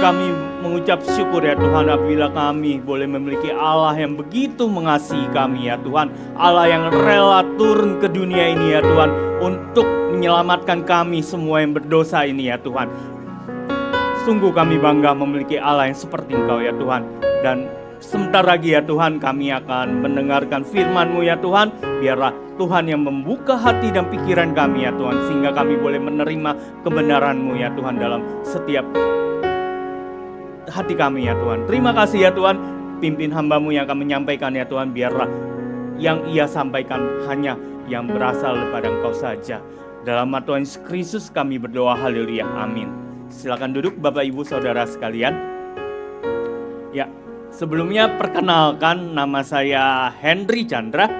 Kami mengucap syukur ya Tuhan apabila kami boleh memiliki Allah yang begitu mengasihi kami ya Tuhan. Allah yang rela turun ke dunia ini ya Tuhan untuk menyelamatkan kami semua yang berdosa ini ya Tuhan. Sungguh kami bangga memiliki Allah yang seperti Engkau ya Tuhan. Dan sebentar lagi ya Tuhan kami akan mendengarkan firman-Mu ya Tuhan. Biarlah Tuhan yang membuka hati dan pikiran kami ya Tuhan. Sehingga kami boleh menerima kebenaran-Mu ya Tuhan dalam setiap hati kami ya Tuhan. Terima kasih ya Tuhan. Pimpin hamba-Mu yang akan menyampaikan ya Tuhan. Biarlah yang Ia sampaikan hanya yang berasal daripada Engkau saja. Dalam nama Tuhan Yesus Kristus kami berdoa, haleluya, amin. Silakan duduk Bapak Ibu Saudara sekalian. Ya, sebelumnya perkenalkan, nama saya Henry Chandra.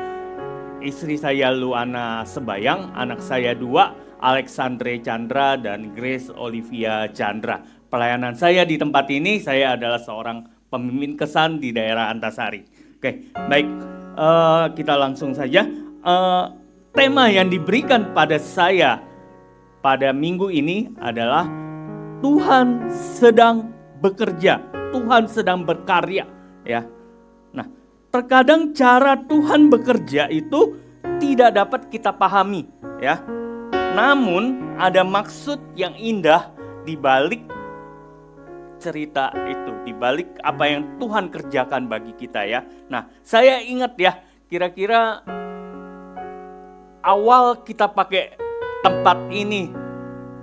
Istri saya Luana Sebayang, anak saya 2, Alexandre Chandra dan Grace Olivia Chandra. Pelayanan saya di tempat ini, saya adalah seorang pemimpin kesan di daerah Antasari. Oke, baik, kita langsung saja. Tema yang diberikan pada saya pada minggu ini adalah Tuhan sedang bekerja, Tuhan sedang berkarya. Ya, nah, terkadang cara Tuhan bekerja itu tidak dapat kita pahami, ya. Namun ada maksud yang indah di balik cerita itu, di balik apa yang Tuhan kerjakan bagi kita ya. Nah, saya ingat ya, kira-kira awal kita pakai tempat ini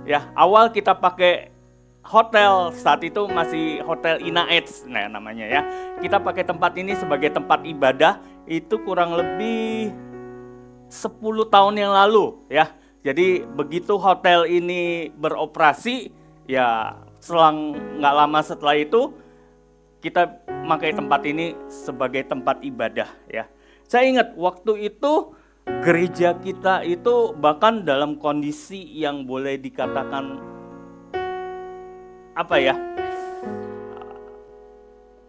ya, awal kita pakai hotel, saat itu masih Hotel Inaeds nah namanya ya. Kita pakai tempat ini sebagai tempat ibadah itu kurang lebih 10 tahun yang lalu ya. Jadi begitu hotel ini beroperasi ya, selang nggak lama setelah itu kita pakai tempat ini sebagai tempat ibadah ya. Saya ingat waktu itu gereja kita itu bahkan dalam kondisi yang boleh dikatakan apa ya,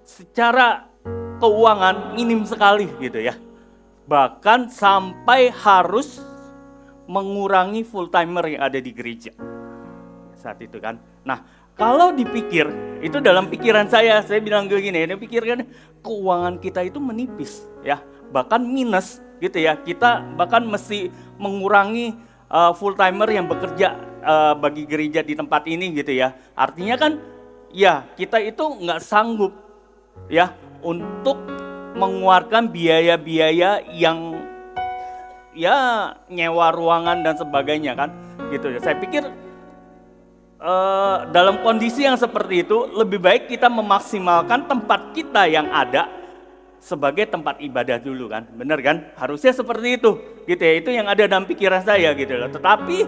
secara keuangan minim sekali gitu ya. Bahkan sampai harus mengurangi full timer yang ada di gereja saat itu kan. Nah, kalau dipikir, itu dalam pikiran saya bilang begini, ini pikirkan keuangan kita itu menipis ya, bahkan minus gitu ya. Kita bahkan mesti mengurangi full timer yang bekerja bagi gereja di tempat ini gitu ya. Artinya kan ya kita itu nggak sanggup ya untuk mengeluarkan biaya-biaya yang ya nyewa ruangan dan sebagainya kan gitu ya. Saya pikir dalam kondisi yang seperti itu lebih baik kita memaksimalkan tempat kita yang ada sebagai tempat ibadah dulu kan, bener kan? Harusnya seperti itu gitu ya, itu yang ada dalam pikiran saya gitu loh. Tetapi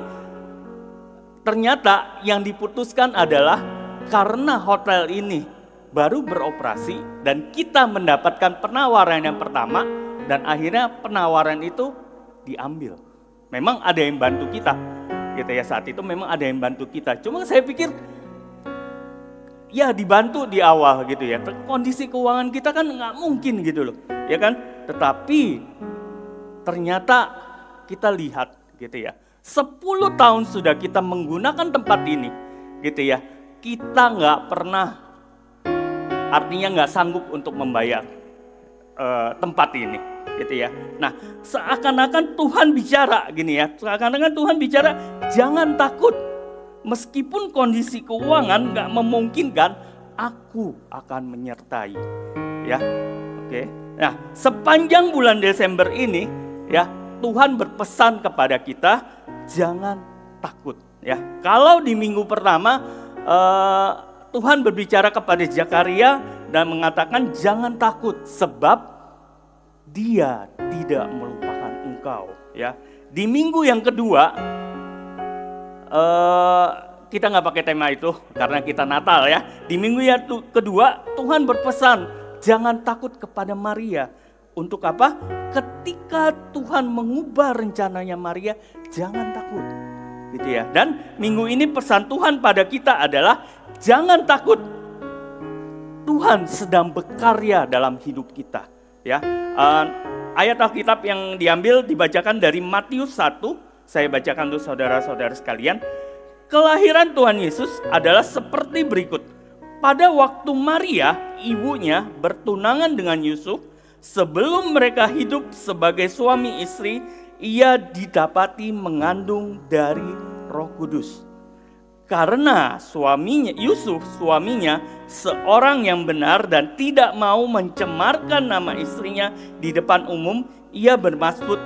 ternyata yang diputuskan adalah karena hotel ini baru beroperasi dan kita mendapatkan penawaran yang pertama dan akhirnya penawaran itu diambil. Memang ada yang bantu kita gitu ya, saat itu memang ada yang bantu kita. Cuma saya pikir ya dibantu di awal gitu ya. Kondisi keuangan kita kan nggak mungkin gitu loh, ya kan? Tetapi ternyata kita lihat gitu ya, 10 tahun sudah kita menggunakan tempat ini gitu ya. Kita nggak pernah, artinya nggak sanggup untuk membayar tempat ini gitu ya. Nah, seakan-akan Tuhan bicara gini ya, seakan-akan Tuhan bicara jangan takut, meskipun kondisi keuangan nggak memungkinkan, aku akan menyertai ya. Oke. Nah, sepanjang bulan Desember ini ya, Tuhan berpesan kepada kita jangan takut ya. Kalau di minggu pertama Tuhan berbicara kepada Zakaria dan mengatakan jangan takut sebab Dia tidak melupakan engkau ya. Di minggu yang kedua kita nggak pakai tema itu karena kita Natal ya. Di minggu yang kedua Tuhan berpesan jangan takut kepada Maria. Untuk apa? Ketika Tuhan mengubah rencananya Maria, jangan takut gitu ya. Dan minggu ini pesan Tuhan pada kita adalah jangan takut, Tuhan sedang berkarya dalam hidup kita ya. Ayat Alkitab yang diambil dibacakan dari Matius 1. Saya bacakan untuk saudara-saudara sekalian. Kelahiran Tuhan Yesus adalah seperti berikut. pada waktu Maria, ibunya, bertunangan dengan Yusuf, sebelum mereka hidup sebagai suami istri, ia didapati mengandung dari Roh Kudus. Karena Yusuf suaminya seorang yang benar dan tidak mau mencemarkan nama istrinya di depan umum, ia bermaksud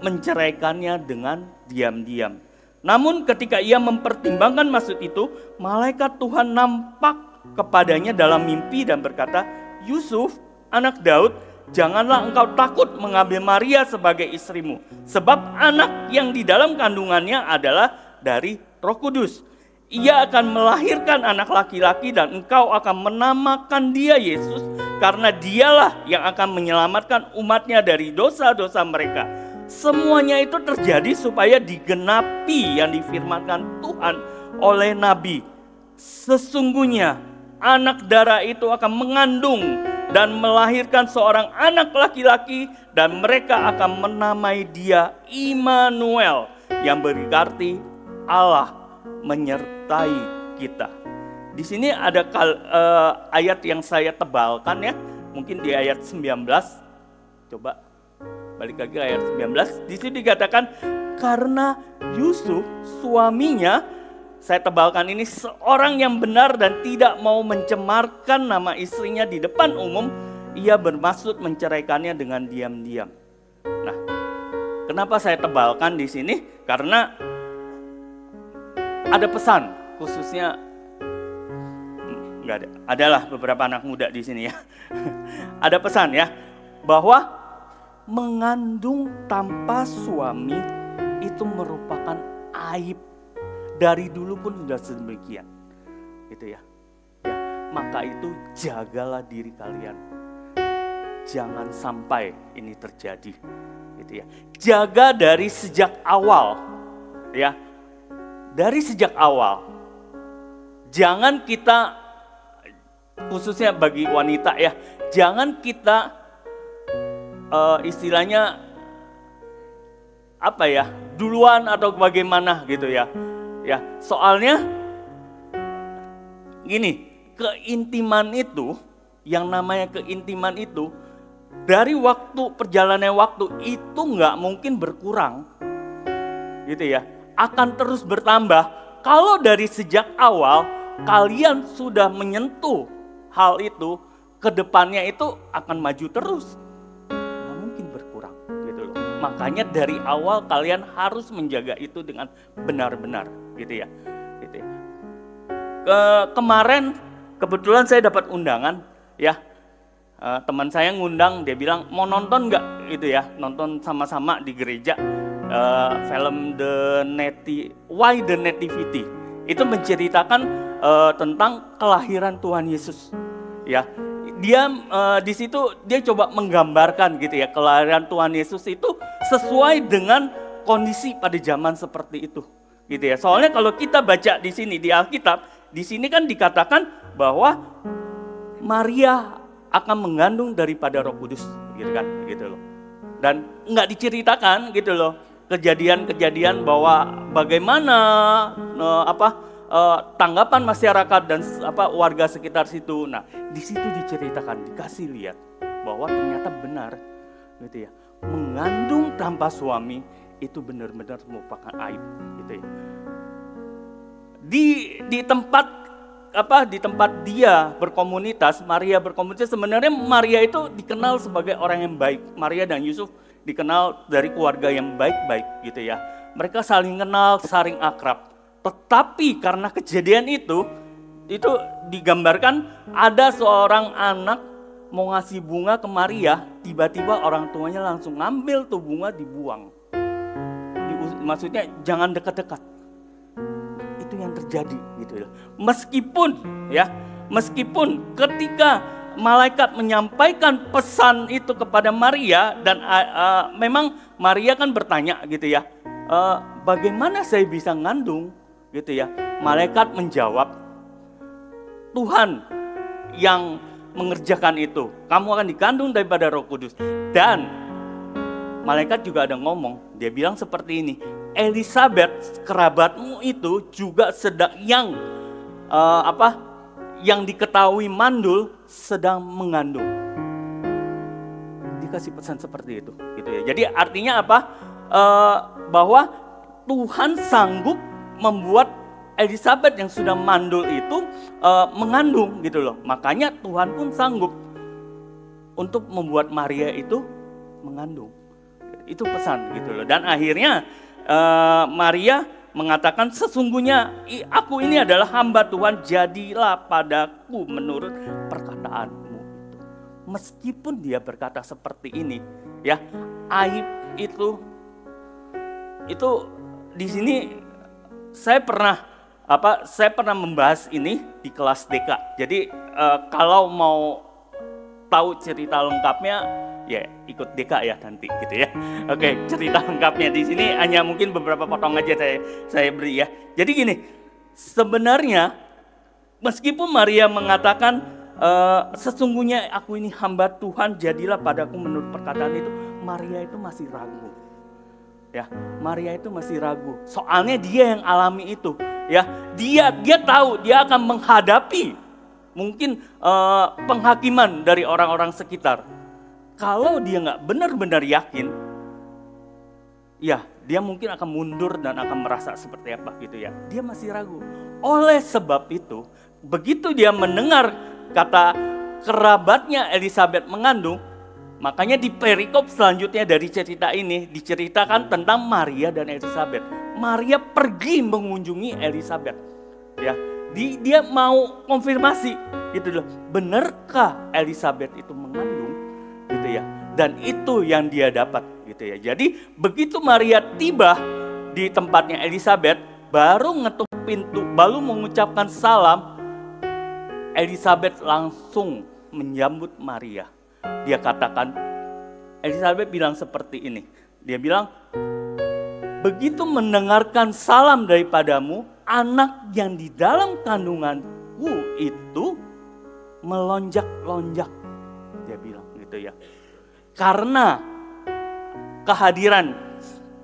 menceraikannya dengan diam-diam. Namun ketika ia mempertimbangkan maksud itu, malaikat Tuhan nampak kepadanya dalam mimpi dan berkata, "Yusuf, anak Daud, janganlah engkau takut mengambil Maria sebagai istrimu, sebab anak yang di dalam kandungannya adalah dari Roh Kudus. Ia akan melahirkan anak laki-laki dan engkau akan menamakan dia Yesus, karena dialah yang akan menyelamatkan umatnya dari dosa-dosa mereka." Semuanya itu terjadi supaya digenapi yang difirmankan Tuhan oleh Nabi. Sesungguhnya anak darah itu akan mengandung dan melahirkan seorang anak laki-laki, dan mereka akan menamai dia Immanuel, yang berarti Allah menyertai kita. Di sini ada ayat yang saya tebalkan ya, mungkin di ayat 19. Coba balik lagi ke ayat 19. Di sini dikatakan karena Yusuf suaminya, saya tebalkan ini, seorang yang benar dan tidak mau mencemarkan nama istrinya di depan umum, ia bermaksud menceraikannya dengan diam-diam. Nah, kenapa saya tebalkan di sini? Karena ada pesan, khususnya enggak ada. Adalah beberapa anak muda di sini ya. Ada pesan ya, bahwa mengandung tanpa suami itu merupakan aib. Dari dulu pun sudah sedemikian. Gitu ya. Maka itu jagalah diri kalian. Jangan sampai ini terjadi. Gitu ya. Jaga dari sejak awal. Ya. Dari sejak awal, jangan kita, khususnya bagi wanita ya, jangan kita istilahnya apa ya, duluan atau bagaimana gitu ya. Ya, soalnya gini, keintiman itu, yang namanya keintiman itu, dari perjalanan waktu itu nggak mungkin berkurang, gitu ya. Akan terus bertambah kalau dari sejak awal kalian sudah menyentuh hal itu, kedepannya itu akan maju terus, nggak mungkin berkurang gitu loh. Makanya dari awal kalian harus menjaga itu dengan benar-benar gitu ya. Kemarin kebetulan saya dapat undangan ya, teman saya ngundang, dia bilang mau nonton nggak gitu ya, nonton sama-sama di gereja. Film Why the Nativity itu menceritakan tentang kelahiran Tuhan Yesus ya. Dia di situ dia coba menggambarkan gitu ya, kelahiran Tuhan Yesus itu sesuai dengan kondisi pada zaman seperti itu gitu ya. Soalnya kalau kita baca di sini di Alkitab, di sini kan dikatakan bahwa Maria akan mengandung daripada Roh Kudus gitu kan, gitu loh. Dan nggak diceritakan gitu loh kejadian-kejadian bahwa bagaimana tanggapan masyarakat dan warga sekitar situ. Nah, di situ diceritakan, dikasih lihat bahwa ternyata benar gitu ya. Mengandung tanpa suami itu benar-benar merupakan aib gitu ya. Di tempat dia berkomunitas, Maria berkomunitas, sebenarnya Maria itu dikenal sebagai orang yang baik. Maria dan Yusuf dikenal dari keluarga yang baik-baik gitu ya. Mereka saling kenal, saling akrab. Tetapi karena kejadian itu digambarkan ada seorang anak mau ngasih bunga ke Maria, tiba-tiba orang tuanya langsung ngambil tuh bunga, dibuang. Maksudnya jangan dekat-dekat. Itu yang terjadi gitu ya. Meskipun ketika malaikat menyampaikan pesan itu kepada Maria, dan memang Maria kan bertanya gitu ya, bagaimana saya bisa ngandung gitu ya. Malaikat menjawab, Tuhan yang mengerjakan itu, kamu akan dikandung daripada Roh Kudus. Dan malaikat juga ada ngomong, dia bilang seperti ini, Elizabeth kerabatmu itu juga sedang yang diketahui mandul sedang mengandung. Dikasih pesan seperti itu, gitu ya. Jadi artinya apa? Bahwa Tuhan sanggup membuat Elizabeth yang sudah mandul itu mengandung, gitu loh. Makanya Tuhan pun sanggup untuk membuat Maria itu mengandung. Itu pesan, gitu loh. Dan akhirnya Maria mengatakan, sesungguhnya aku ini adalah hamba Tuhan, jadilah padaku menurut perkataanmu itu. Meskipun dia berkata seperti ini, ya, aib itu di sini saya pernah membahas ini di kelas DK. Jadi kalau mau tahu cerita lengkapnya, ya ikut DK ya nanti, gitu ya. Oke, cerita lengkapnya di sini hanya mungkin beberapa potong aja saya beri ya. Jadi gini, sebenarnya meskipun Maria mengatakan sesungguhnya aku ini hamba Tuhan, jadilah padaku menurut perkataan itu, Maria itu masih ragu. Ya, Maria itu masih ragu. Soalnya dia yang alami itu, ya. Dia tahu dia akan menghadapi mungkin penghakiman dari orang-orang sekitar. Kalau dia nggak benar-benar yakin, ya dia mungkin akan mundur dan akan merasa seperti apa, gitu ya. Dia masih ragu. Oleh sebab itu, begitu dia mendengar kata kerabatnya Elizabeth mengandung, makanya di perikop selanjutnya dari cerita ini diceritakan tentang Maria dan Elizabeth. Maria pergi mengunjungi Elizabeth, ya. Dia mau konfirmasi, gitu loh. Benarkah Elizabeth itu mengandung, gitu ya. Dan itu yang dia dapat, gitu ya. Jadi begitu Maria tiba di tempatnya Elizabeth, baru ngetuk pintu, baru mengucapkan salam, Elizabeth langsung menyambut Maria. Dia katakan, Elizabeth bilang seperti ini. Dia bilang, begitu mendengarkan salam daripadamu, anak yang di dalam kandunganku itu melonjak-lonjak. Dia bilang gitu ya. Karena kehadiran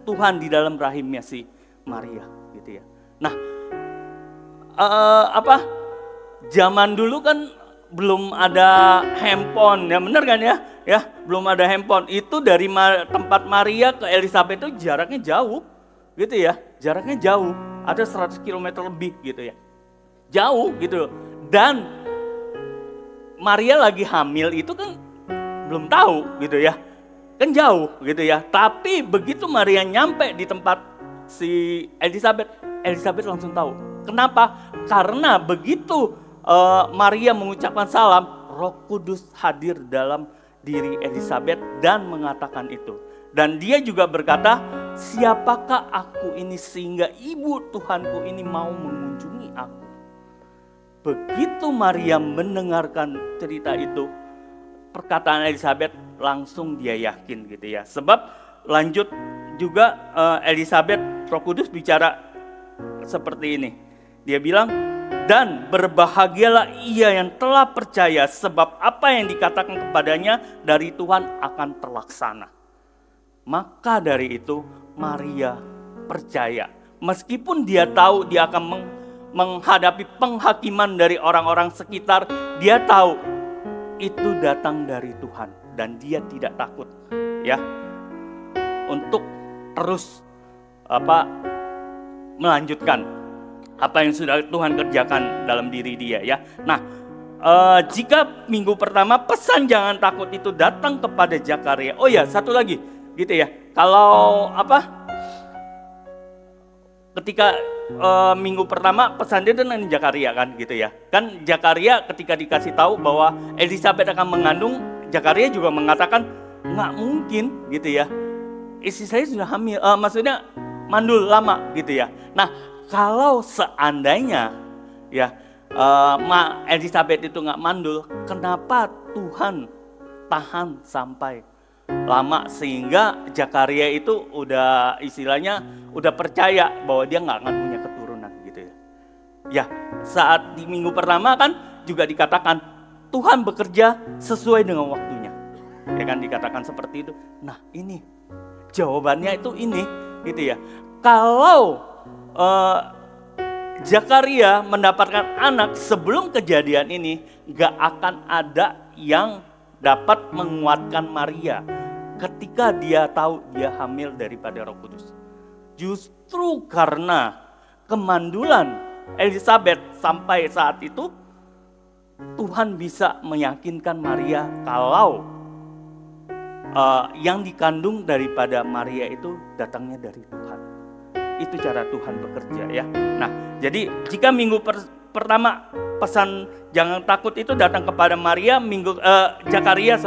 Tuhan di dalam rahimnya si Maria, gitu ya. Nah, zaman dulu kan belum ada handphone, ya benar kan ya? Ya, belum ada handphone. Itu dari tempat Maria ke Elizabeth itu jaraknya jauh, gitu ya. Jaraknya jauh, ada 100 km lebih, gitu ya. Jauh gitu. Dan Maria lagi hamil itu kan belum tahu, gitu ya. Kan jauh, gitu ya. Tapi begitu Maria nyampe di tempat si Elizabeth langsung tahu. Kenapa? Karena begitu Maria mengucapkan salam, Roh Kudus hadir dalam diri Elizabeth dan mengatakan itu. Dan dia juga berkata, siapakah aku ini sehingga ibu Tuhanku ini mau mengunjungi aku. Begitu Maria mendengarkan cerita itu, perkataan Elizabeth langsung dia yakin, gitu ya. Sebab lanjut juga Elizabeth, Roh Kudus bicara seperti ini. Dia bilang, dan berbahagialah ia yang telah percaya, sebab apa yang dikatakan kepadanya dari Tuhan akan terlaksana. Maka dari itu Maria percaya. Meskipun dia tahu dia akan menghadapi penghakiman dari orang-orang sekitar, dia tahu itu datang dari Tuhan. Dan dia tidak takut, ya, untuk terus melanjutkan apa yang sudah Tuhan kerjakan dalam diri dia, ya. Nah, jika minggu pertama pesan jangan takut itu datang kepada Zakaria. Oh ya, satu lagi, gitu ya. Kalau ketika minggu pertama pesan dia dengan Zakaria kan, gitu ya. Kan Zakaria ketika dikasih tahu bahwa Elizabeth akan mengandung, Zakaria juga mengatakan nggak mungkin, gitu ya. Istri saya sudah hamil, maksudnya mandul lama, gitu ya. Nah, kalau seandainya ya Elizabeth itu nggak mandul, kenapa Tuhan tahan sampai lama sehingga Zakaria itu udah istilahnya udah percaya bahwa dia nggak akan punya keturunan, gitu ya. Ya, saat di minggu pertama kan juga dikatakan Tuhan bekerja sesuai dengan waktunya, ya kan, dikatakan seperti itu. Nah, ini jawabannya itu ini, gitu ya. Kalau Zakaria mendapatkan anak sebelum kejadian ini, gak akan ada yang dapat menguatkan Maria ketika dia tahu dia hamil daripada Roh Kudus. Justru karena kemandulan Elizabeth sampai saat itu, Tuhan bisa meyakinkan Maria kalau yang dikandung daripada Maria itu datangnya dari Tuhan. Itu cara Tuhan bekerja ya. Nah, jadi jika minggu pertama pesan jangan takut itu datang kepada Maria, Zakaria,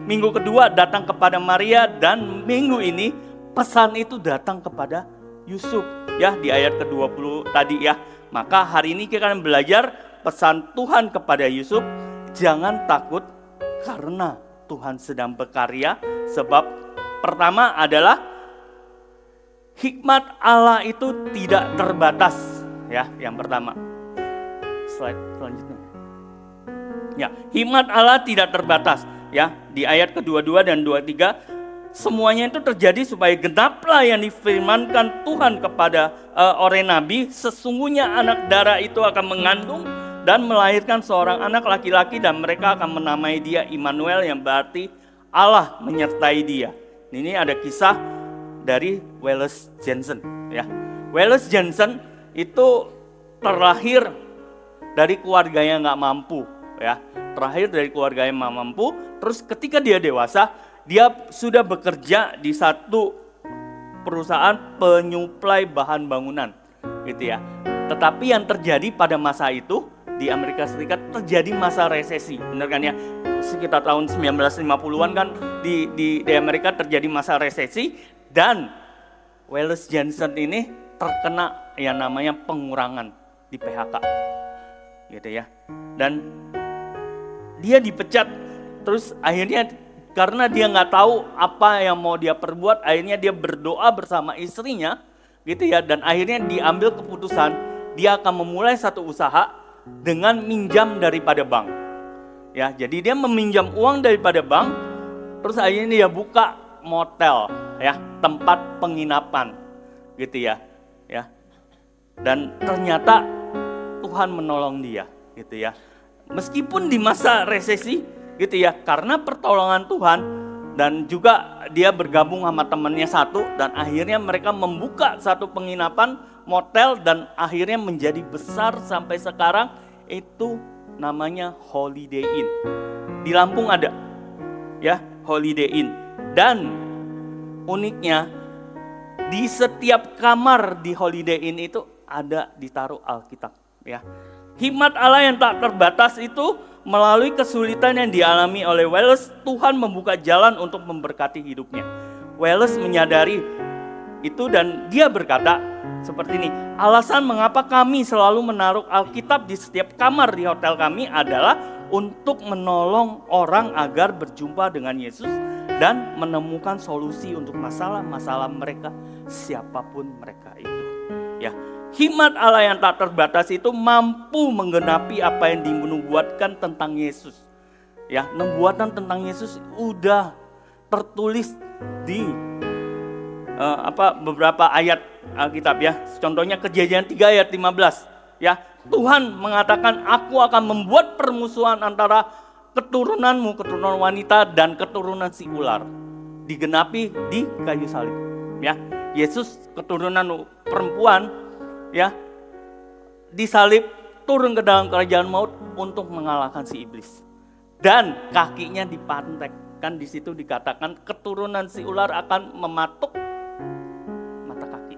minggu kedua datang kepada Maria, dan minggu ini pesan itu datang kepada Yusuf ya di ayat ke-20 tadi ya. Maka hari ini kita akan belajar pesan Tuhan kepada Yusuf, jangan takut karena Tuhan sedang berkarya. Sebab pertama adalah hikmat Allah itu tidak terbatas ya, yang pertama. Slide selanjutnya. Ya, hikmat Allah tidak terbatas ya. Di ayat ke-22 dan 23 semuanya itu terjadi supaya genaplah yang difirmankan Tuhan kepada oleh nabi, sesungguhnya anak darah itu akan mengandung dan melahirkan seorang anak laki-laki dan mereka akan menamai dia Immanuel, yang berarti Allah menyertai dia. Ini ada kisah dari Wallace Jensen ya. Wallace Jensen itu terlahir dari keluarga yang nggak mampu ya. Terlahir dari keluarga yang nggak mampu. Terus ketika dia dewasa, dia sudah bekerja di satu perusahaan penyuplai bahan bangunan gitu ya. Tetapi yang terjadi pada masa itu di Amerika Serikat terjadi masa resesi, benar kan ya? Sekitar tahun 1950-an kan di Amerika terjadi masa resesi, dan Wallace Jensen ini terkena yang namanya pengurangan di PHK gitu ya. Dan dia dipecat, terus akhirnya karena dia nggak tahu apa yang mau dia perbuat, akhirnya dia berdoa bersama istrinya gitu ya, dan akhirnya diambil keputusan dia akan memulai satu usaha dengan minjam daripada bank. Ya, jadi dia meminjam uang daripada bank, terus akhirnya dia buka motel ya, tempat penginapan gitu ya. Ya. Dan ternyata Tuhan menolong dia gitu ya. Meskipun di masa resesi gitu ya, karena pertolongan Tuhan, dan juga dia bergabung sama temannya satu, dan akhirnya mereka membuka satu penginapan motel, dan akhirnya menjadi besar sampai sekarang. Itu namanya Holiday Inn. Di Lampung ada ya Holiday Inn. Dan uniknya di setiap kamar di Holiday Inn itu ada ditaruh Alkitab ya. Hikmat Allah yang tak terbatas itu melalui kesulitan yang dialami oleh Wallace, Tuhan membuka jalan untuk memberkati hidupnya. Wallace menyadari itu dan dia berkata seperti ini, alasan mengapa kami selalu menaruh Alkitab di setiap kamar di hotel kami adalah untuk menolong orang agar berjumpa dengan Yesus dan menemukan solusi untuk masalah-masalah mereka, siapapun mereka itu. Ya, hikmat Allah yang tak terbatas itu mampu menggenapi apa yang dinubuatkan tentang Yesus. Ya, nubuatan tentang Yesus udah tertulis di beberapa ayat Alkitab ya. Contohnya Kejadian 3 ayat 15 ya. Tuhan mengatakan, aku akan membuat permusuhan antara keturunanmu, keturunan wanita, dan keturunan si ular. Digenapi di kayu salib ya. Yesus keturunan perempuan ya, disalib, turun ke dalam kerajaan maut untuk mengalahkan si iblis. Dan kakinya dipantek. Kan di situ dikatakan keturunan si ular akan mematuk mata kaki.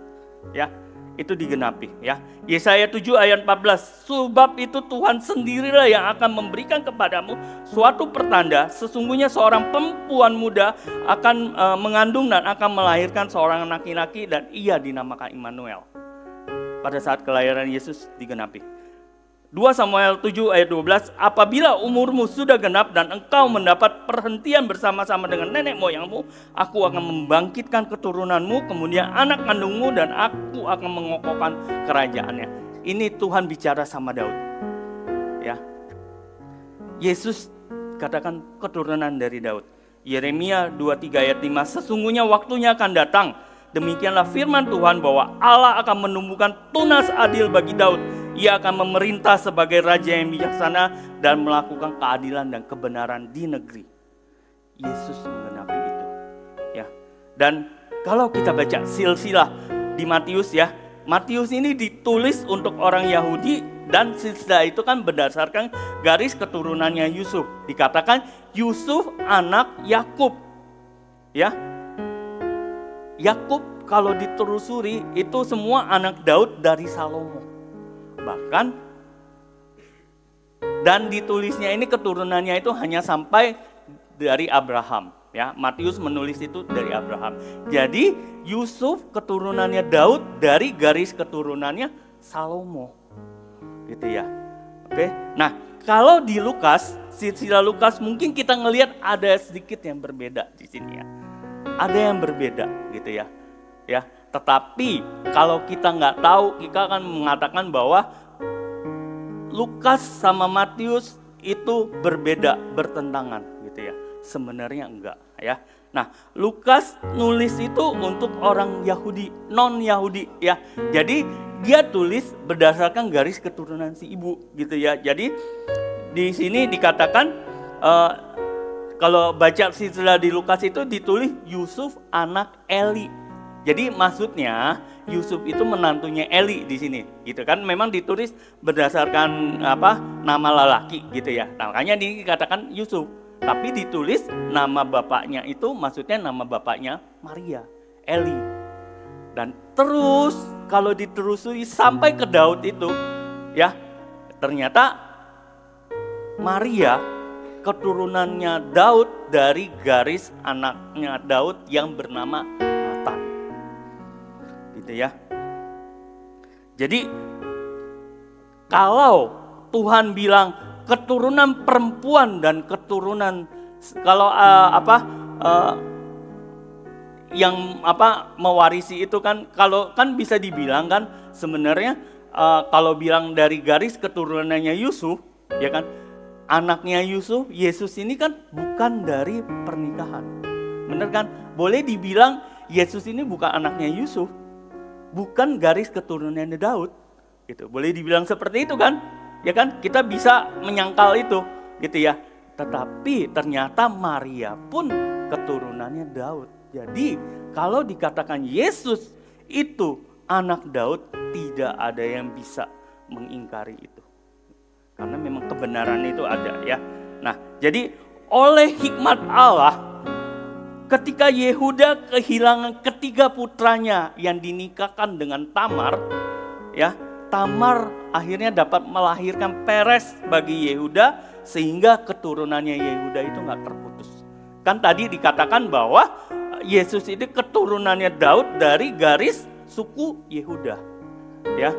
Ya, itu digenapi ya. Yesaya 7 ayat 14. Sebab itu Tuhan sendirilah yang akan memberikan kepadamu suatu pertanda. Sesungguhnya seorang perempuan muda akan mengandung dan akan melahirkan seorang laki-laki, dan ia dinamakan Immanuel. Pada saat kelahiran Yesus digenapi. 2 Samuel 7 ayat 12, apabila umurmu sudah genap dan engkau mendapat perhentian bersama-sama dengan nenek moyangmu, aku akan membangkitkan keturunanmu, kemudian anak kandungmu, dan aku akan mengokohkan kerajaannya. Ini Tuhan bicara sama Daud. Ya. Yesus katakan keturunan dari Daud. Yeremia 23 ayat 5, sesungguhnya waktunya akan datang, demikianlah firman Tuhan, bahwa Allah akan menumbuhkan tunas adil bagi Daud. Ia akan memerintah sebagai raja yang bijaksana dan melakukan keadilan dan kebenaran di negeri. Yesus menggenapi itu. Ya. Dan kalau kita baca silsilah di Matius ya, Matius ini ditulis untuk orang Yahudi dan silsilah itu kan berdasarkan garis keturunannya Yusuf. Dikatakan Yusuf anak Yakub. Ya. Yakub kalau ditelusuri itu semua anak Daud dari Salomo. Bahkan dan ditulisnya ini keturunannya itu hanya sampai dari Abraham. Ya, Matius menulis itu dari Abraham. Jadi Yusuf keturunannya Daud dari garis keturunannya Salomo. Gitu ya. Oke. Nah, kalau di Lukas, silsilah Lukas mungkin kita ngelihat ada sedikit yang berbeda di sini ya. Ada yang berbeda gitu ya. Ya, tetapi kalau kita nggak tahu, kita akan mengatakan bahwa Lukas sama Matius itu berbeda, bertentangan gitu ya. Sebenarnya enggak ya. Nah, Lukas nulis itu untuk orang Yahudi, non-Yahudi ya. Jadi dia tulis berdasarkan garis keturunan si ibu gitu ya. Jadi di sini dikatakan kalau baca silsilah di Lukas itu ditulis Yusuf anak Eli. Jadi maksudnya Yusuf itu menantunya Eli di sini, gitu kan? Memang ditulis berdasarkan nama lelaki, gitu ya. Nah, makanya dikatakan Yusuf, tapi ditulis nama bapaknya itu maksudnya nama bapaknya Maria, Eli. Dan terus kalau diterusuri sampai ke Daud itu, ya ternyata Maria keturunannya Daud dari garis anaknya Daud yang bernama Natan. Gitu ya. Jadi kalau Tuhan bilang keturunan perempuan dan keturunan kalau yang mewarisi itu kan kalau kan bisa dibilang kan sebenarnya kalau bilang dari garis keturunannya Yusuf ya kan anaknya Yusuf, Yesus ini kan bukan dari pernikahan. Benar kan? Boleh dibilang Yesus ini bukan anaknya Yusuf, bukan garis keturunannya Daud. Gitu. Boleh dibilang seperti itu kan? Ya kan? Kita bisa menyangkal itu, gitu ya. Tetapi ternyata Maria pun keturunannya Daud. Jadi kalau dikatakan Yesus itu anak Daud, tidak ada yang bisa mengingkari itu. Karena memang kebenaran itu ada ya. Nah, jadi oleh hikmat Allah ketika Yehuda kehilangan ketiga putranya yang dinikahkan dengan Tamar, ya, Tamar akhirnya dapat melahirkan Peres bagi Yehuda sehingga keturunannya Yehuda itu nggak terputus. Kan tadi dikatakan bahwa Yesus itu keturunannya Daud dari garis suku Yehuda, ya.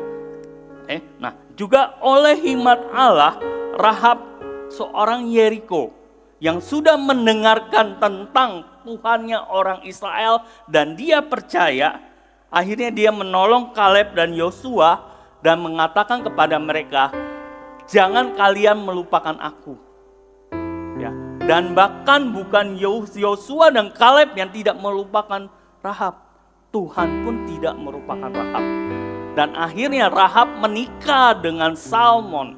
Nah, juga oleh hikmat Allah, Rahab seorang Yeriko yang sudah mendengarkan tentang Tuhannya orang Israel dan dia percaya, akhirnya dia menolong Kaleb dan Yosua dan mengatakan kepada mereka, jangan kalian melupakan aku. Ya, dan bahkan bukan Yosua dan Kaleb yang tidak melupakan Rahab, Tuhan pun tidak melupakan Rahab. Dan akhirnya Rahab menikah dengan Salmon,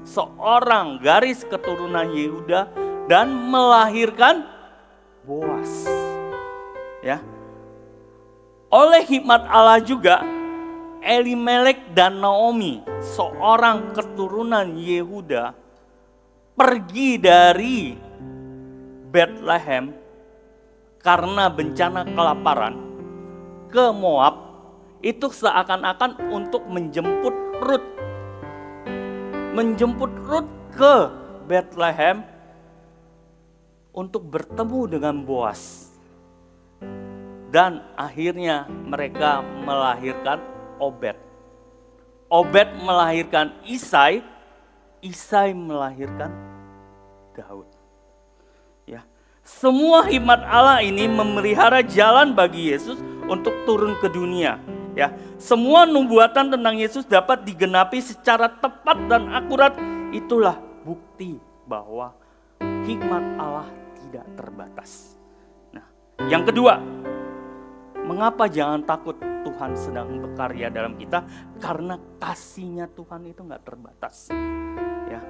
seorang garis keturunan Yehuda dan melahirkan Boas. Ya. Oleh hikmat Allah juga Elimelek dan Naomi, seorang keturunan Yehuda, pergi dari Bethlehem karena bencana kelaparan ke Moab. Itu seakan-akan untuk menjemput Rut. Menjemput Rut ke Bethlehem untuk bertemu dengan Boas. Dan akhirnya mereka melahirkan Obed. Obed melahirkan Isai, Isai melahirkan Daud. Ya. Semua hikmat Allah ini memelihara jalan bagi Yesus untuk turun ke dunia. Ya, semua nubuatan tentang Yesus dapat digenapi secara tepat dan akurat. Itulah bukti bahwa hikmat Allah tidak terbatas. Nah, yang kedua, Mengapa jangan takut? Tuhan sedang berkarya dalam kita karena kasih-Nya Tuhan itu nggak terbatas. Ya.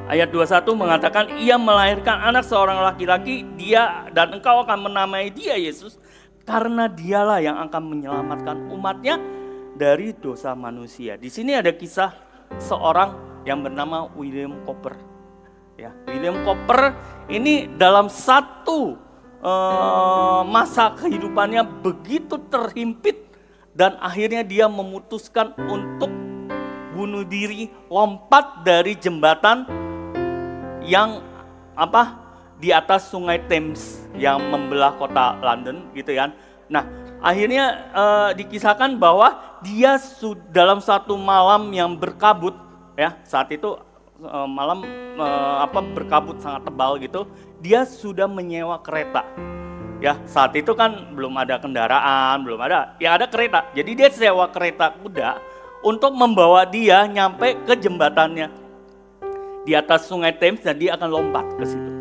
Ayat 21 mengatakan ia melahirkan anak seorang laki-laki, dia dan engkau akan menamai dia Yesus karena dialah yang akan menyelamatkan umatnya dari dosa manusia. Di sini ada kisah seorang yang bernama William Cowper. Ya, William Cowper ini dalam satu masa kehidupannya begitu terhimpit dan akhirnya dia memutuskan untuk bunuh diri, lompat dari jembatan yang di atas Sungai Thames yang membelah kota London gitu kan. Nah, akhirnya dikisahkan bahwa dia dalam satu malam yang berkabut, ya saat itu malam berkabut sangat tebal gitu, dia sudah menyewa kereta. Ya, saat itu kan belum ada kendaraan, belum ada, ya ada kereta. Jadi dia sewa kereta kuda untuk membawa dia nyampe ke jembatannya di atas Sungai Thames dan dia akan lompat ke situ.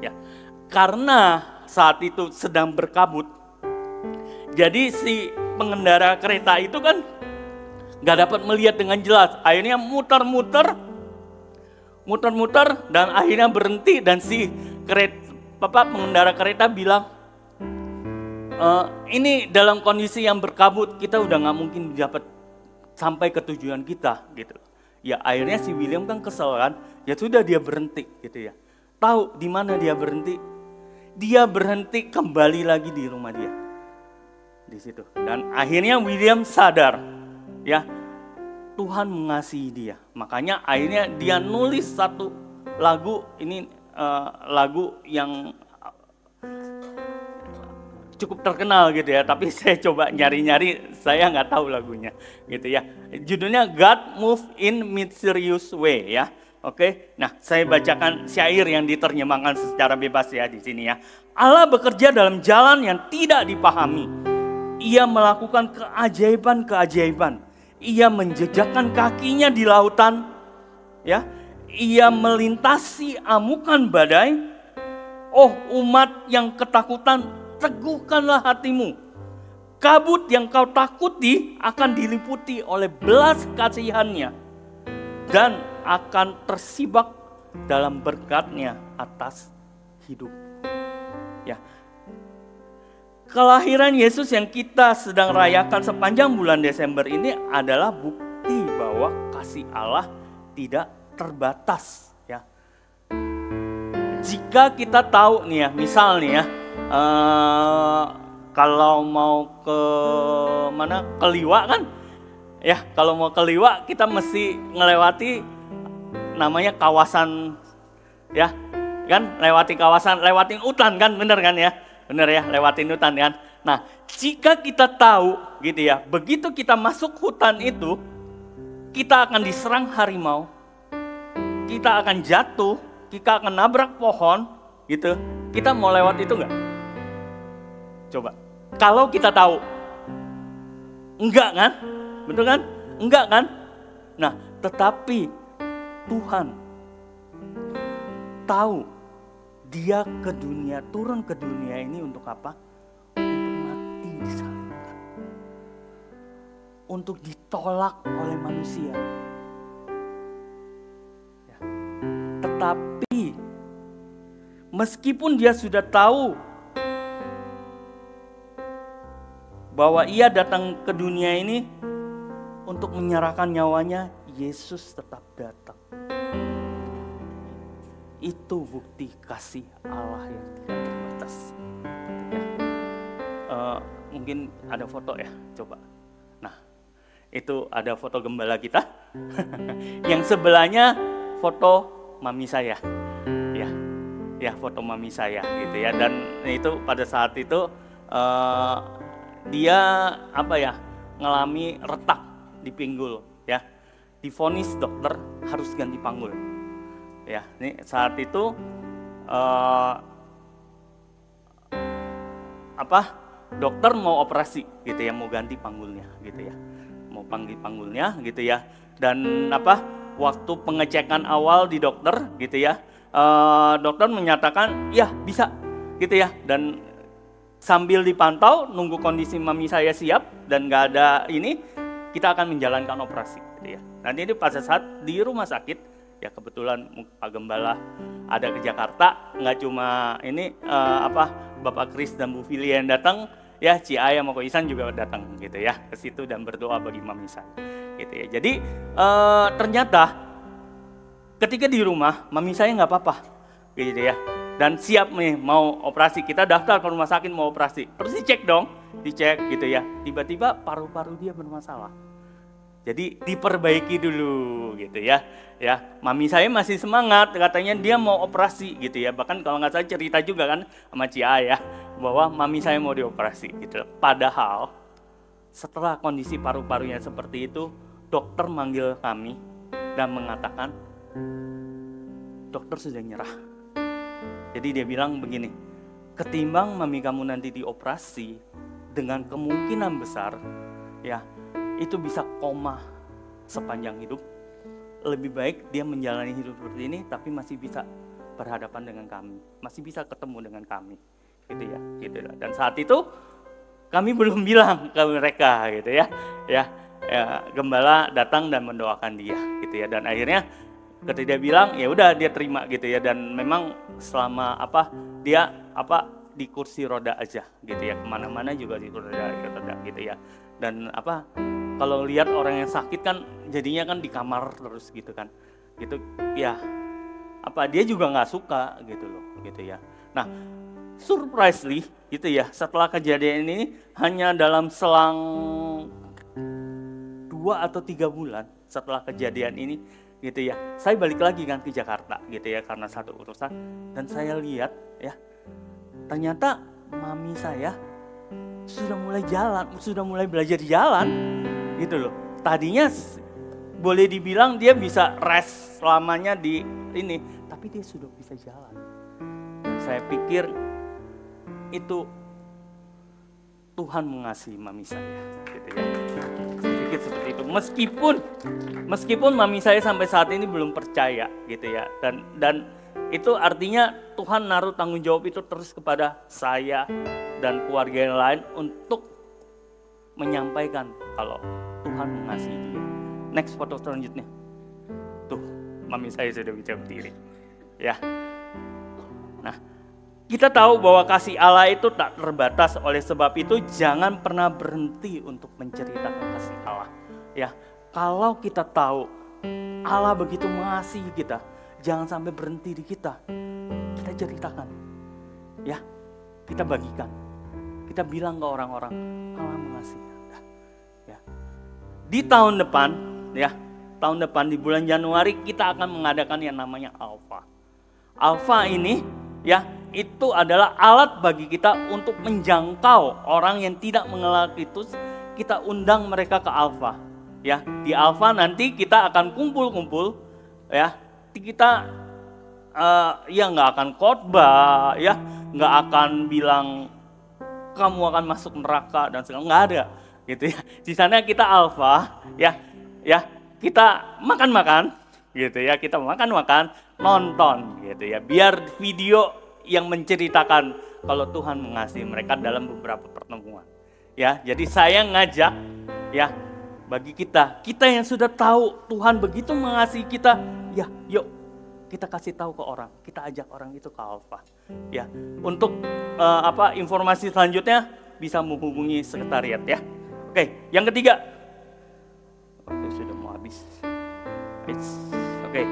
Ya, karena saat itu sedang berkabut, jadi si pengendara kereta itu kan nggak dapat melihat dengan jelas. Akhirnya muter-muter dan akhirnya berhenti dan si pengendara kereta bilang, ini dalam kondisi yang berkabut kita udah nggak mungkin dapat sampai ke tujuan kita gitu. Ya akhirnya si William kan kesel kan, ya sudah dia berhenti gitu ya. Tahu di mana dia berhenti? Dia berhenti kembali lagi di rumah dia di situ. Dan akhirnya William sadar, ya Tuhan mengasihi dia. Makanya akhirnya dia nulis satu lagu, ini lagu yang cukup terkenal gitu ya. Tapi saya coba nyari-nyari, saya nggak tahu lagunya gitu ya. Judulnya God Move in Mysterious Way ya. Oke, nah saya bacakan syair yang diterjemahkan secara bebas ya di sini ya. Allah bekerja dalam jalan yang tidak dipahami. Ia melakukan keajaiban-keajaiban. Ia menjejakkan kakinya di lautan, ya. Ia melintasi amukan badai. Oh umat yang ketakutan, teguhkanlah hatimu. Kabut yang kau takuti akan diliputi oleh belas kasihan-Nya dan akan tersibak dalam berkat-Nya atas hidup. Ya. Kelahiran Yesus yang kita sedang rayakan sepanjang bulan Desember ini adalah bukti bahwa kasih Allah tidak terbatas ya. Jika kita tahu nih ya, misal nih ya, kalau mau ke mana, ke Liwa kan ya, kalau mau ke Liwa kita mesti ngelewati namanya kawasan ya kan, lewatin hutan kan, bener kan ya. Benar ya, lewatin hutan kan. Nah, jika kita tahu gitu ya, begitu kita masuk hutan itu, kita akan diserang harimau, kita akan jatuh, kita akan nabrak pohon gitu. Kita mau lewat itu enggak? Coba. Kalau kita tahu. Enggak kan? Betul kan? Enggak kan? Nah, tetapi Tuhan tahu Dia ke dunia, turun ke dunia ini untuk apa? Untuk mati disalibkan. Untuk ditolak oleh manusia. Ya. Tetapi meskipun dia sudah tahu bahwa ia datang ke dunia ini untuk menyerahkan nyawanya, Yesus tetap datang. Itu bukti kasih Allah yang tidak terbatas. Ya. Mungkin ada foto ya, coba. Nah, itu ada foto gembala kita. Yang sebelahnya foto mami saya. Ya foto mami saya gitu ya. Dan itu pada saat itu dia ngalami retak di pinggul ya. Divonis dokter harus ganti panggul. Ya, ini saat itu dokter mau operasi gitu ya, mau ganti panggulnya gitu ya, mau panggil panggulnya gitu ya. Dan waktu pengecekan awal di dokter gitu ya, dokter menyatakan ya bisa gitu ya. Dan sambil dipantau, nunggu kondisi mami saya siap dan nggak ada ini, kita akan menjalankan operasi. Gitu ya. Nanti ini pada saat di rumah sakit, ya kebetulan Pak Gembala ada ke Jakarta, nggak cuma ini Bapak Kris dan Bu Fili yang datang, ya Ci sama Ko Isan juga datang gitu ya ke situ dan berdoa bagi mami saya. Gitu ya. Jadi ternyata ketika di rumah mami saya nggak apa-apa, gitu ya. Dan siap nih mau operasi, kita daftar ke rumah sakit mau operasi, terus dicek dong, dicek gitu ya. Tiba-tiba paru-paru dia bermasalah. Jadi diperbaiki dulu gitu ya. Ya, mami saya masih semangat, katanya dia mau operasi gitu ya. Bahkan kalau nggak salah cerita juga kan sama Cia ya, bahwa mami saya mau dioperasi gitu. Padahal setelah kondisi paru-parunya seperti itu, dokter manggil kami dan mengatakan dokter sudah nyerah. Jadi dia bilang begini, ketimbang mami kamu nanti dioperasi dengan kemungkinan besar ya itu bisa koma sepanjang hidup, lebih baik dia menjalani hidup seperti ini tapi masih bisa berhadapan dengan kami, masih bisa ketemu dengan kami, gitu ya, gitu. Dan saat itu kami belum bilang ke mereka, gitu ya, Gembala datang dan mendoakan dia, gitu ya. Dan akhirnya ketika dia bilang, ya udah dia terima, gitu ya. Dan memang selama dia di kursi roda aja, gitu ya, kemana-mana juga di kursi roda, gitu ya. Dan kalau lihat orang yang sakit kan jadinya kan di kamar terus gitu kan, gitu ya. Dia juga nggak suka gitu loh, gitu ya. Nah, surprisingly gitu ya, setelah kejadian ini hanya dalam selang 2 atau 3 bulan setelah kejadian ini gitu ya, saya balik lagi kan ke Jakarta gitu ya karena satu urusan, dan saya lihat ya ternyata mami saya sudah mulai jalan, sudah mulai belajar jalan gitu loh. Tadinya boleh dibilang dia bisa rest selamanya di ini, tapi dia sudah bisa jalan. Dan saya pikir itu Tuhan mengasihi mami saya gitu ya. Saya pikir seperti itu. Meskipun mami saya sampai saat ini belum percaya gitu ya. Dan itu artinya Tuhan naruh tanggung jawab itu terus kepada saya dan keluarga yang lain untuk menyampaikan kalau Tuhan mengasihi dia. Next foto selanjutnya. Tuh, mami saya sudah bisa berdiri. Ya. Nah, kita tahu bahwa kasih Allah itu tak terbatas, oleh sebab itu jangan pernah berhenti untuk menceritakan kasih Allah. Ya, kalau kita tahu Allah begitu mengasihi kita, jangan sampai berhenti di kita. Kita ceritakan. Ya, kita bagikan. Kita bilang ke orang-orang, Allah mengasihi Anda. Ya. Di tahun depan di bulan Januari kita akan mengadakan yang namanya Alpha. Alpha ini ya, itu adalah alat bagi kita untuk menjangkau orang yang tidak mengenal Kristus. Kita undang mereka ke Alpha. Ya, di Alpha nanti kita akan kumpul-kumpul ya. Kita ya nggak akan khotbah ya, nggak akan bilang kamu akan masuk neraka dan segala, nggak ada gitu ya. Di sana kita Alpha ya, kita makan-makan gitu ya, kita makan-makan, nonton gitu ya, biar video yang menceritakan kalau Tuhan mengasihi mereka dalam beberapa pertemuan. Ya, jadi saya ngajak ya, bagi kita yang sudah tahu Tuhan begitu mengasihi kita, ya yuk kita kasih tahu ke orang, kita ajak orang itu ke Alpha. Ya, untuk informasi selanjutnya bisa menghubungi sekretariat ya. Oke, yang ketiga. Oke, sudah mau habis. Oke.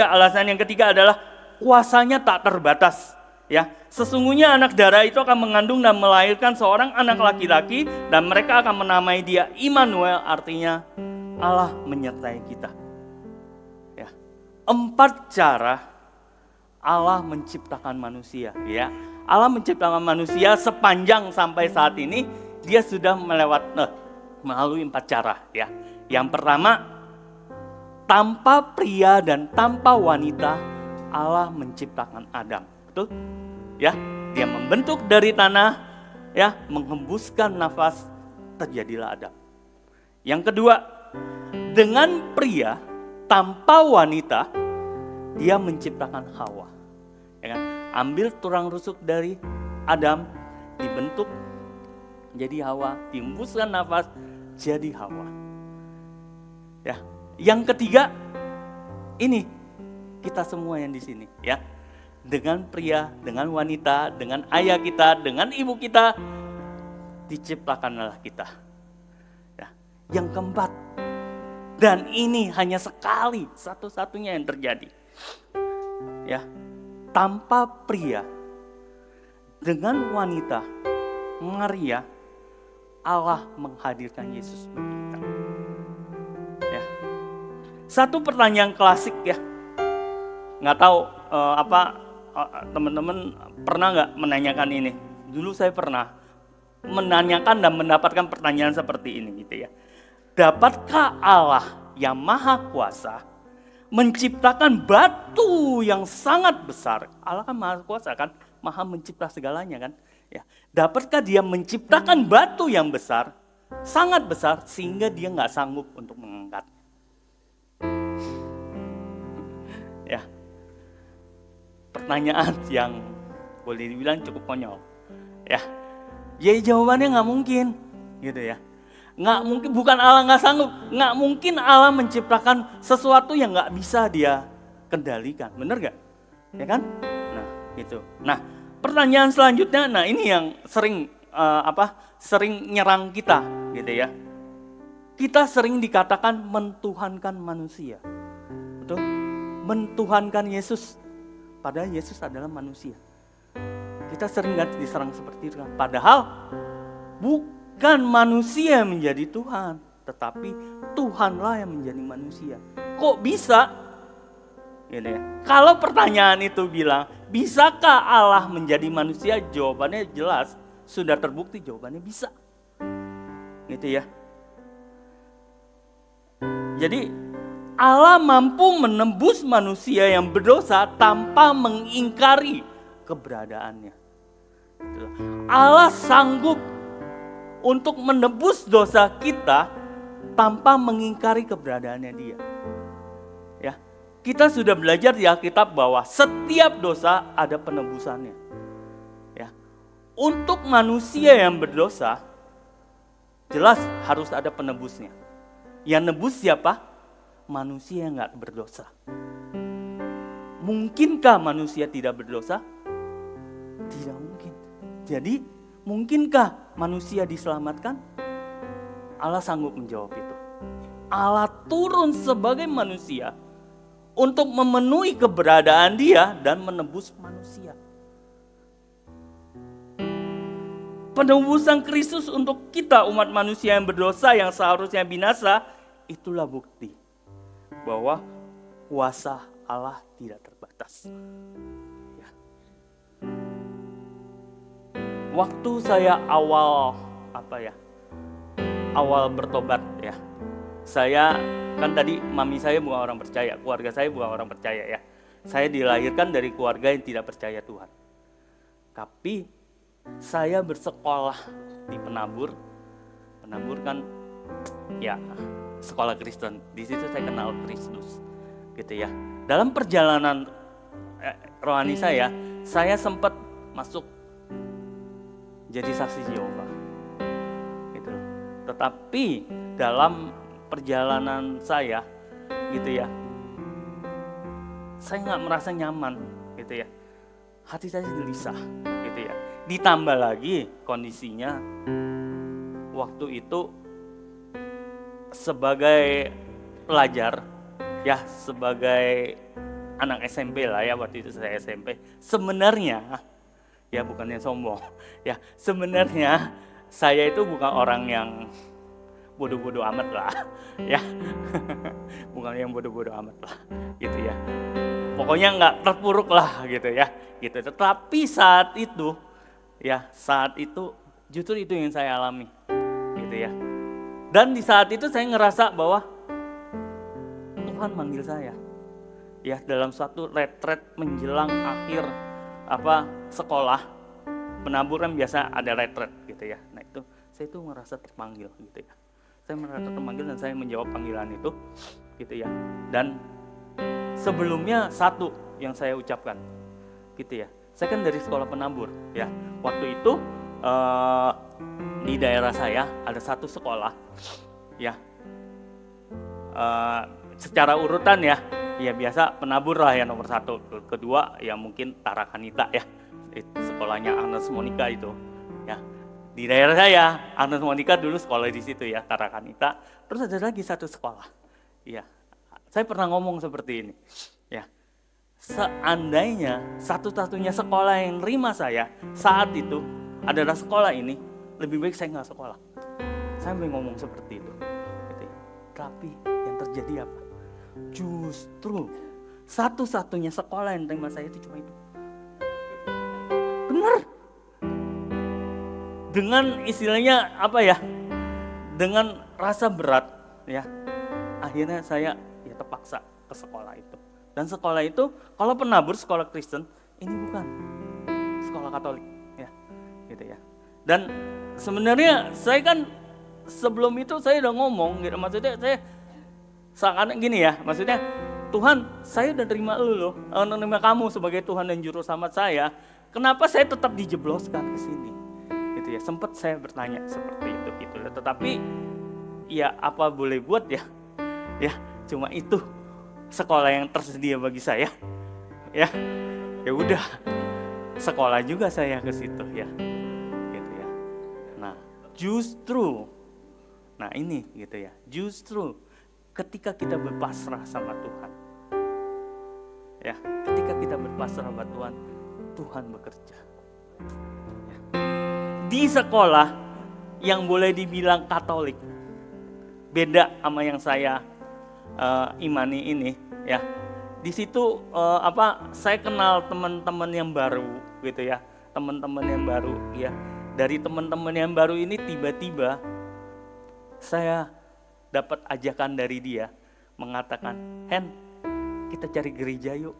Alasan yang ketiga adalah kuasanya tak terbatas. Ya, sesungguhnya anak darah itu akan mengandung dan melahirkan seorang anak laki-laki dan mereka akan menamai dia Immanuel, artinya Allah menyertai kita. Ya, 4 cara Allah menciptakan manusia. Ya, Allah menciptakan manusia sepanjang sampai saat ini dia sudah melalui 4 cara. Ya, yang pertama, tanpa pria dan tanpa wanita Allah menciptakan Adam. Betul? Ya, dia membentuk dari tanah, ya, menghembuskan nafas, terjadilah Adam. Yang kedua, dengan pria tanpa wanita, dia menciptakan Hawa. Ya kan? Ambil tulang rusuk dari Adam, dibentuk jadi Hawa, dihembuskan nafas jadi Hawa. Ya, yang ketiga ini kita semua yang di sini, ya, dengan pria, dengan wanita, dengan ayah kita, dengan ibu kita, diciptakanlah kita. Ya, yang keempat, dan ini hanya sekali, satu-satunya yang terjadi. Ya, tanpa pria, dengan wanita, Maria, Allah menghadirkan Yesus bagi kita. Ya. Satu pertanyaan klasik, ya. Nggak tahu teman-teman pernah nggak menanyakan ini? Dulu saya pernah menanyakan dan mendapatkan pertanyaan seperti ini, gitu ya. Dapatkah Allah yang Maha Kuasa menciptakan batu yang sangat besar? Allah kan Maha Kuasa, kan, Maha mencipta segalanya, kan? Ya. Dapatkah dia menciptakan batu yang besar, sangat besar, sehingga dia nggak sanggup untuk mengangkat? Ya, pertanyaan yang boleh dibilang cukup konyol. Ya, jawabannya nggak mungkin, gitu ya. Nggak mungkin, bukan Allah nggak sanggup, nggak mungkin Allah menciptakan sesuatu yang nggak bisa dia kendalikan, bener nggak? Ya kan? Nah, gitu. Nah, pertanyaan selanjutnya, nah ini yang sering sering nyerang kita, gitu ya. Kita sering dikatakan mentuhankan manusia, betul? Mentuhankan Yesus, padahal Yesus adalah manusia. Kita sering diserang seperti itu, padahal bukan manusia yang menjadi Tuhan, tetapi Tuhanlah yang menjadi manusia. Kok bisa? Gitu ya. Kalau pertanyaan itu bilang, bisakah Allah menjadi manusia? Jawabannya jelas, sudah terbukti jawabannya bisa. Gitu ya. Jadi Allah mampu menembus manusia yang berdosa tanpa mengingkari keberadaannya. Allah sanggup untuk menebus dosa kita tanpa mengingkari keberadaannya Dia. Ya, kita sudah belajar di Alkitab bahwa setiap dosa ada penebusannya. Ya, untuk manusia yang berdosa, jelas harus ada penebusnya. Yang nebus siapa? Manusia yang nggak berdosa. Mungkinkah manusia tidak berdosa? Tidak mungkin. Jadi, mungkinkah manusia diselamatkan? Allah sanggup menjawab itu. Allah turun sebagai manusia untuk memenuhi keberadaan Dia dan menebus manusia. Penebusan Kristus untuk kita umat manusia yang berdosa yang seharusnya binasa, itulah bukti bahwa kuasa Allah tidak terbatas. Ya. Waktu saya awal bertobat, ya, saya kan tadi mami saya bukan orang percaya, keluarga saya bukan orang percaya, ya. Saya dilahirkan dari keluarga yang tidak percaya Tuhan. Tapi saya bersekolah di Penabur kan, ya, sekolah Kristen. Di situ saya kenal Kristus, gitu ya. Dalam perjalanan rohani saya sempat masuk jadi saksi Yehova, gitu. Tetapi dalam perjalanan saya, gitu ya, saya nggak merasa nyaman, gitu ya. Hati saya gelisah, gitu ya. Ditambah lagi kondisinya waktu itu sebagai pelajar, ya, sebagai anak SMP lah, ya, waktu itu saya SMP. Sebenarnya, ya, bukannya sombong, ya, sebenarnya saya itu bukan orang yang bodoh-bodoh amat lah, ya, bukan yang bodoh-bodoh amat lah, gitu ya. Pokoknya nggak terpuruk lah, gitu ya, gitu. Tetapi saat itu justru itu yang saya alami, gitu ya. Dan di saat itu saya ngerasa bahwa Tuhan manggil saya, ya, dalam suatu retret menjelang akhir sekolah. Penabur kan biasa ada retret, gitu ya. Nah, itu saya itu ngerasa terpanggil, gitu ya. Saya merasa terpanggil dan saya menjawab panggilan itu, gitu ya. Dan sebelumnya satu yang saya ucapkan, gitu ya. Saya kan dari sekolah penabur, ya. Waktu itu di daerah saya ada satu sekolah, ya, secara urutan ya biasa Penabur lah yang nomor 1, kedua ya mungkin Tarakanita ya, itu sekolahnya Agnes Monica itu, ya. Di daerah saya Agnes Monica dulu sekolah di situ ya, Tarakanita. Terus ada lagi satu sekolah, ya. Saya pernah ngomong seperti ini, ya. Seandainya satu-satunya sekolah yang nerima saya saat itu adalah sekolah ini, lebih baik saya nggak sekolah. Saya sampai ngomong seperti itu. Gitu. Tapi yang terjadi apa? Justru satu-satunya sekolah yang terima saya itu cuma itu. Benar. Dengan istilahnya apa ya? Dengan rasa berat, ya. Akhirnya saya ya terpaksa ke sekolah itu. Dan sekolah itu kalau Penabur sekolah Kristen, ini bukan sekolah Katolik, ya. Gitu ya. Dan sebenarnya saya kan sebelum itu saya udah ngomong gitu, maksudnya saya seakan gini ya, maksudnya Tuhan, saya udah terima lu loh, terima kamu sebagai Tuhan dan juru selamat saya. Kenapa saya tetap dijebloskan ke sini? Gitu ya. Sempat saya bertanya seperti itu gitu. Tetapi ya apa boleh buat ya? Ya, cuma itu sekolah yang tersedia bagi saya. Ya. Ya udah. Sekolah juga saya ke situ ya. Gitu ya. Nah, justru ini gitu ya. Justru ketika kita berpasrah sama Tuhan. Ya, ketika kita berpasrah sama Tuhan, Tuhan bekerja. Ya. Di sekolah yang boleh dibilang Katolik, beda sama yang saya imani ini, ya. Di situ saya kenal teman-teman yang baru, gitu ya, teman-teman yang baru, ya. Dari teman-teman yang baru ini tiba-tiba saya dapat ajakan dari dia mengatakan, Hen, kita cari gereja yuk.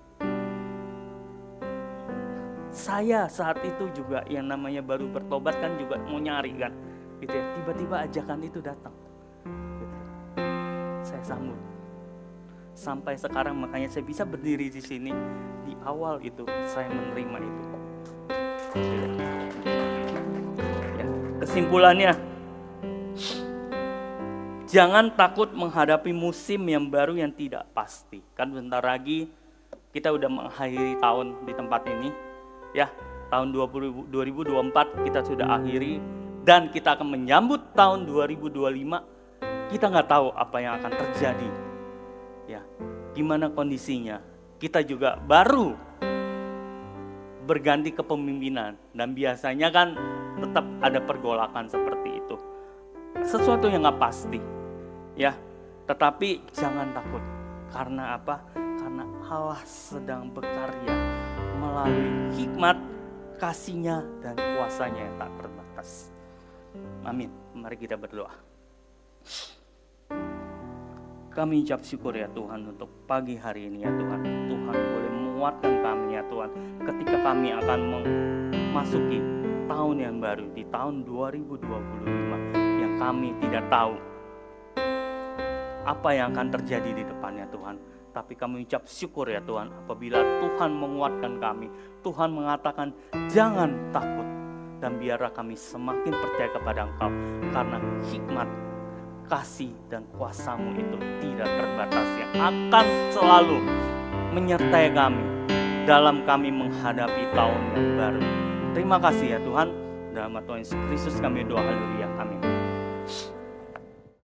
Saya saat itu juga yang namanya baru bertobat kan juga mau nyari kan, gitu ya. Tiba-tiba ajakan itu datang, gitu. Saya sambut. Sampai sekarang makanya saya bisa berdiri di sini. Di awal itu saya menerima itu. Ya, kesimpulannya, jangan takut menghadapi musim yang baru yang tidak pasti. Kan bentar lagi kita udah mengakhiri tahun di tempat ini. Ya, tahun 2024 kita sudah akhiri dan kita akan menyambut tahun 2025. Kita nggak tahu apa yang akan terjadi. Ya, gimana kondisinya? Kita juga baru berganti kepemimpinan dan biasanya kan tetap ada pergolakan seperti itu. Sesuatu yang nggak pasti. Ya, tetapi jangan takut. Karena apa? Karena Allah sedang bekarya melalui hikmat, kasih-Nya dan kuasa-Nya yang tak terbatas. Amin. Mari kita berdoa. Kami ucap syukur ya Tuhan untuk pagi hari ini ya Tuhan. Tuhan boleh menguatkan kami ya Tuhan ketika kami akan memasuki tahun yang baru di tahun 2025 yang kami tidak tahu apa yang akan terjadi di depannya Tuhan. Tapi kami ucap syukur ya Tuhan apabila Tuhan menguatkan kami. Tuhan mengatakan jangan takut. Dan biarlah kami semakin percaya kepada Engkau. Karena hikmat, kasih dan kuasa-Mu itu tidak terbatas. Yang akan selalu menyertai kami dalam kami menghadapi tahun yang baru. Terima kasih ya Tuhan. Dalam nama Tuhan Yesus Kristus kami doa haleluya. Amin.